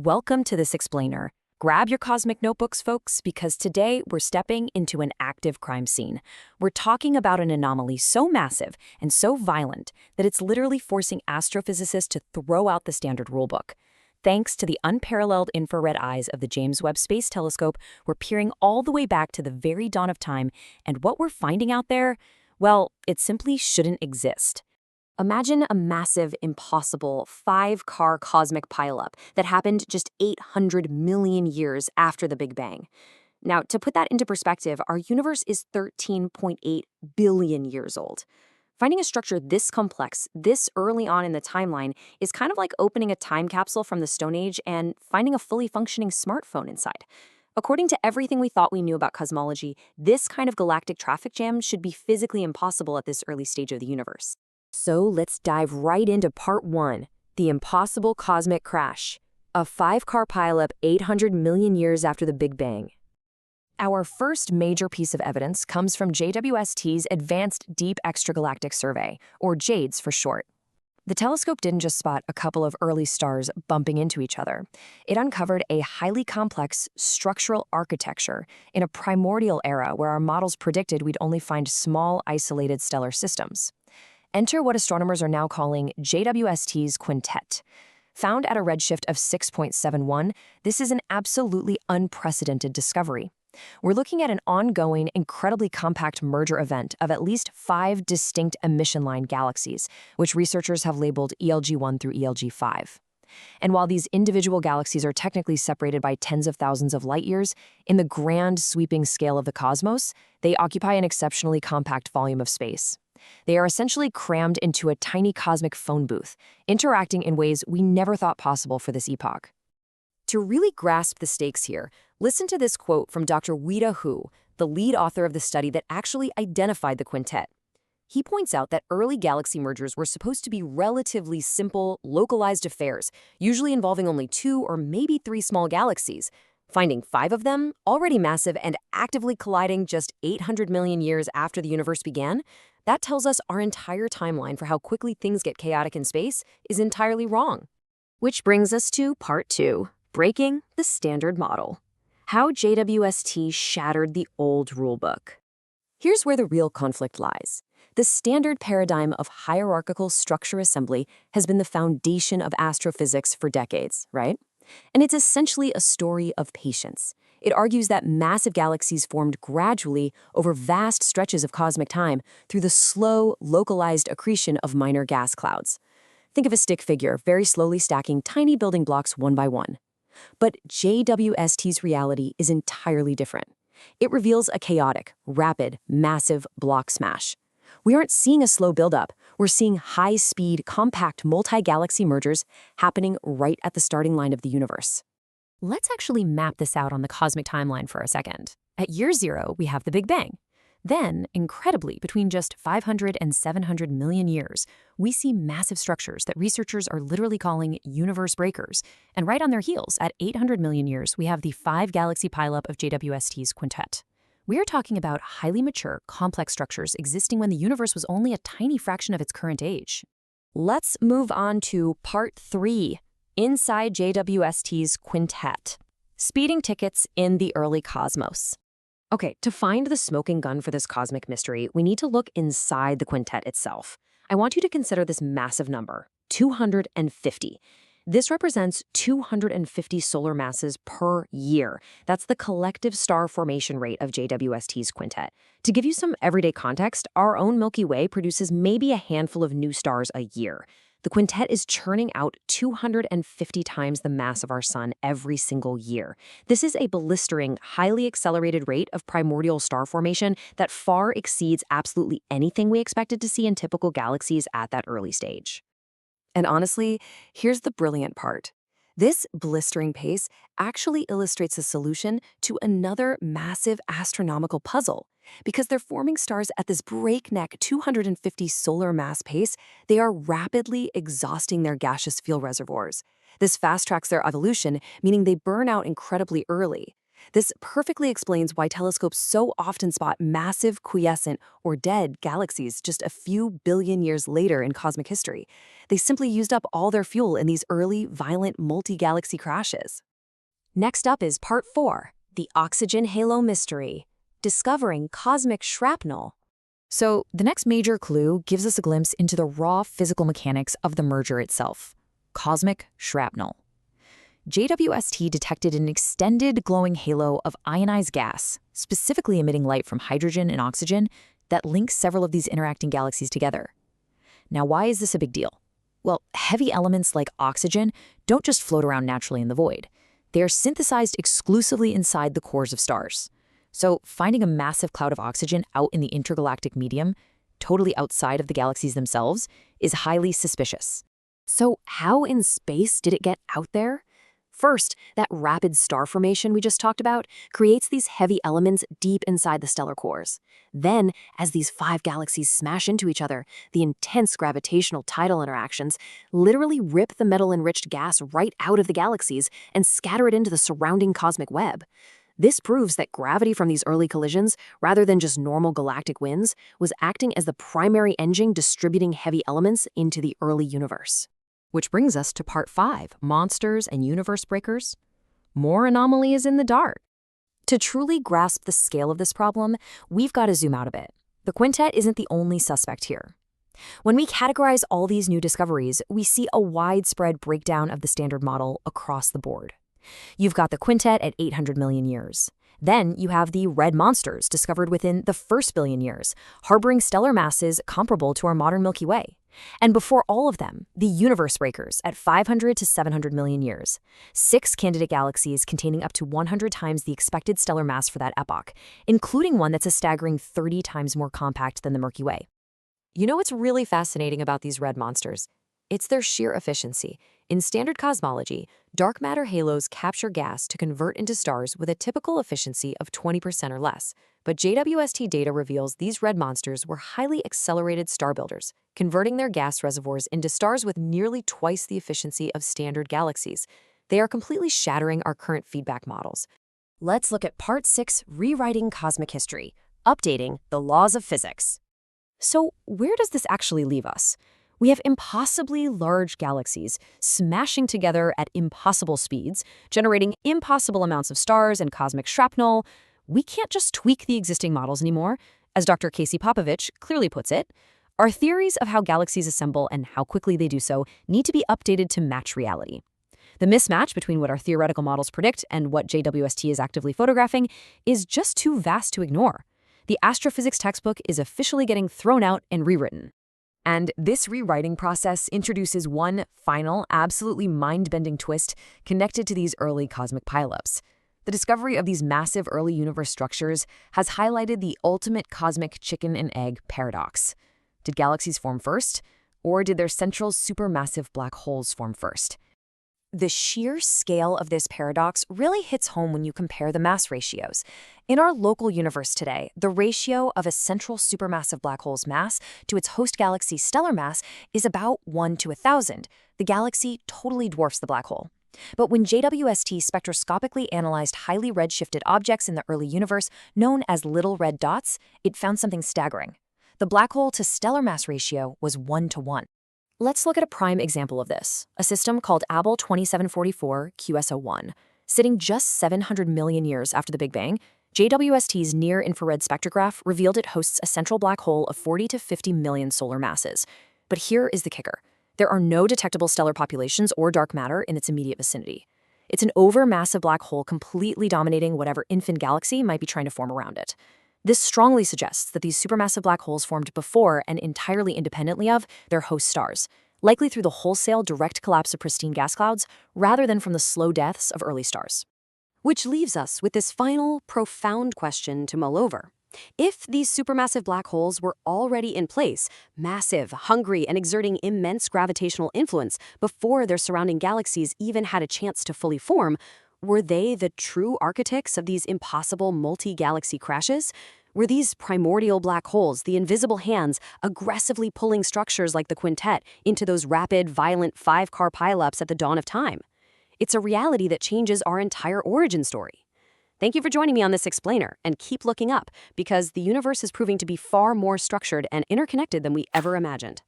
Welcome to this explainer. Grab your cosmic notebooks, folks, because today we're stepping into an active crime scene. We're talking about an anomaly so massive and so violent that it's literally forcing astrophysicists to throw out the standard rulebook. Thanks to the unparalleled infrared eyes of the James Webb Space Telescope, we're peering all the way back to the very dawn of time, and what we're finding out there, well, it simply shouldn't exist. Imagine a massive, impossible, 5-car cosmic pileup that happened just 800 million years after the Big Bang. Now, to put that into perspective, our universe is 13.8 billion years old. Finding a structure this complex, this early on in the timeline, is kind of like opening a time capsule from the Stone Age and finding a fully functioning smartphone inside. According to everything we thought we knew about cosmology, this kind of galactic traffic jam should be physically impossible at this early stage of the universe. So let's dive right into part 1, the impossible cosmic crash, a 5-car pileup 800 million years after the Big Bang. Our first major piece of evidence comes from JWST's Advanced Deep Extragalactic Survey, or JADES for short. The telescope didn't just spot a couple of early stars bumping into each other. It uncovered a highly complex structural architecture in a primordial era where our models predicted we'd only find small, isolated stellar systems. Enter what astronomers are now calling JWST's Quintet. Found at a redshift of 6.71, this is an absolutely unprecedented discovery. We're looking at an ongoing, incredibly compact merger event of at least 5 distinct emission line galaxies, which researchers have labeled ELG1 through ELG5. And while these individual galaxies are technically separated by tens of thousands of light years, in the grand sweeping scale of the cosmos, they occupy an exceptionally compact volume of space. They are essentially crammed into a tiny cosmic phone booth, interacting in ways we never thought possible for this epoch. To really grasp the stakes here, listen to this quote from Dr. Wida Hu, the lead author of the study that actually identified the quintet. He points out that early galaxy mergers were supposed to be relatively simple, localized affairs, usually involving only 2 or maybe 3 small galaxies. Finding 5 of them, already massive and actively colliding just 800 million years after the universe began, that tells us our entire timeline for how quickly things get chaotic in space is entirely wrong. Which brings us to part 2, breaking the standard model. How JWST shattered the old rulebook. Here's where the real conflict lies. The standard paradigm of hierarchical structure assembly has been the foundation of astrophysics for decades, right? And it's essentially a story of patience. It argues that massive galaxies formed gradually over vast stretches of cosmic time through the slow, localized accretion of minor gas clouds. Think of a stick figure very slowly stacking tiny building blocks one by one. But JWST's reality is entirely different. It reveals a chaotic, rapid, massive block smash. We aren't seeing a slow buildup. We're seeing high-speed, compact multi-galaxy mergers happening right at the starting line of the universe. Let's actually map this out on the cosmic timeline for a second. At year 0, we have the Big Bang. Then, incredibly, between just 500 and 700 million years, we see massive structures that researchers are literally calling universe breakers. And right on their heels, at 800 million years, we have the 5-galaxy pileup of JWST's Quintet. We are talking about highly mature, complex structures existing when the universe was only a tiny fraction of its current age. Let's move on to part 3, inside JWST's Quintet. Speeding tickets in the early cosmos. Okay, to find the smoking gun for this cosmic mystery, we need to look inside the quintet itself. I want you to consider this massive number, 250. This represents 250 solar masses per year. That's the collective star formation rate of JWST's quintet. To give you some everyday context, our own Milky Way produces maybe a handful of new stars a year. The quintet is churning out 250 times the mass of our sun every single year. This is a blistering, highly accelerated rate of primordial star formation that far exceeds absolutely anything we expected to see in typical galaxies at that early stage. And honestly, here's the brilliant part. This blistering pace actually illustrates a solution to another massive astronomical puzzle. Because they're forming stars at this breakneck 250 solar mass pace, they are rapidly exhausting their gaseous fuel reservoirs. This fast-tracks their evolution, meaning they burn out incredibly early. This perfectly explains why telescopes so often spot massive quiescent or dead galaxies just a few billion years later in cosmic history. They simply used up all their fuel in these early, violent multi-galaxy crashes. Next up is Part 4, the Oxygen Halo Mystery, discovering cosmic shrapnel. So, the next major clue gives us a glimpse into the raw physical mechanics of the merger itself: cosmic shrapnel. JWST detected an extended glowing halo of ionized gas, specifically emitting light from hydrogen and oxygen, that links several of these interacting galaxies together. Now, why is this a big deal? Well, heavy elements like oxygen don't just float around naturally in the void. They are synthesized exclusively inside the cores of stars. So finding a massive cloud of oxygen out in the intergalactic medium, totally outside of the galaxies themselves, is highly suspicious. So how in space did it get out there? First, that rapid star formation we just talked about creates these heavy elements deep inside the stellar cores. Then, as these 5 galaxies smash into each other, the intense gravitational tidal interactions literally rip the metal-enriched gas right out of the galaxies and scatter it into the surrounding cosmic web. This proves that gravity from these early collisions, rather than just normal galactic winds, was acting as the primary engine distributing heavy elements into the early universe. Which brings us to Part 5, Monsters and Universe Breakers. More anomalies in the dark. To truly grasp the scale of this problem, we've got to zoom out a bit. The Quintet isn't the only suspect here. When we categorize all these new discoveries, we see a widespread breakdown of the Standard Model across the board. You've got the Quintet at 800 million years. Then you have the red monsters discovered within the first billion years, harboring stellar masses comparable to our modern Milky Way. And before all of them, the universe breakers at 500 to 700 million years, 6 candidate galaxies containing up to 100 times the expected stellar mass for that epoch, including one that's a staggering 30 times more compact than the Milky Way. You know what's really fascinating about these red monsters? It's their sheer efficiency. In standard cosmology, dark matter halos capture gas to convert into stars with a typical efficiency of 20% or less. But JWST data reveals these red monsters were highly accelerated star builders, converting their gas reservoirs into stars with nearly twice the efficiency of standard galaxies. They are completely shattering our current feedback models. Let's look at Part 6, Rewriting Cosmic History, Updating the Laws of Physics. So, where does this actually leave us? We have impossibly large galaxies smashing together at impossible speeds, generating impossible amounts of stars and cosmic shrapnel. We can't just tweak the existing models anymore. As Dr. Casey Popovich clearly puts it, our theories of how galaxies assemble and how quickly they do so need to be updated to match reality. The mismatch between what our theoretical models predict and what JWST is actively photographing is just too vast to ignore. The Astrophysics textbook is officially getting thrown out and rewritten. And this rewriting process introduces one final, absolutely mind-bending twist connected to these early cosmic pileups. The discovery of these massive early universe structures has highlighted the ultimate cosmic chicken and egg paradox. Did galaxies form first, or did their central supermassive black holes form first? The sheer scale of this paradox really hits home when you compare the mass ratios. In our local universe today, the ratio of a central supermassive black hole's mass to its host galaxy's stellar mass is about 1 to 1,000. The galaxy totally dwarfs the black hole. But when JWST spectroscopically analyzed highly redshifted objects in the early universe, known as little red dots, it found something staggering. The black hole to stellar mass ratio was 1 to 1. Let's look at a prime example of this, a system called Abell 2744 QS01. Sitting just 700 million years after the Big Bang, JWST's near-infrared spectrograph revealed it hosts a central black hole of 40 to 50 million solar masses. But here is the kicker. There are no detectable stellar populations or dark matter in its immediate vicinity. It's an overmassive black hole completely dominating whatever infant galaxy might be trying to form around it. This strongly suggests that these supermassive black holes formed before and entirely independently of their host stars, likely through the wholesale direct collapse of pristine gas clouds rather than from the slow deaths of early stars. Which leaves us with this final, profound question to mull over. If these supermassive black holes were already in place, massive, hungry, and exerting immense gravitational influence before their surrounding galaxies even had a chance to fully form, were they the true architects of these impossible multi-galaxy crashes? Were these primordial black holes, the invisible hands, aggressively pulling structures like the Quintet into those rapid, violent 5-car pileups at the dawn of time? It's a reality that changes our entire origin story. Thank you for joining me on this explainer, and keep looking up, because the universe is proving to be far more structured and interconnected than we ever imagined.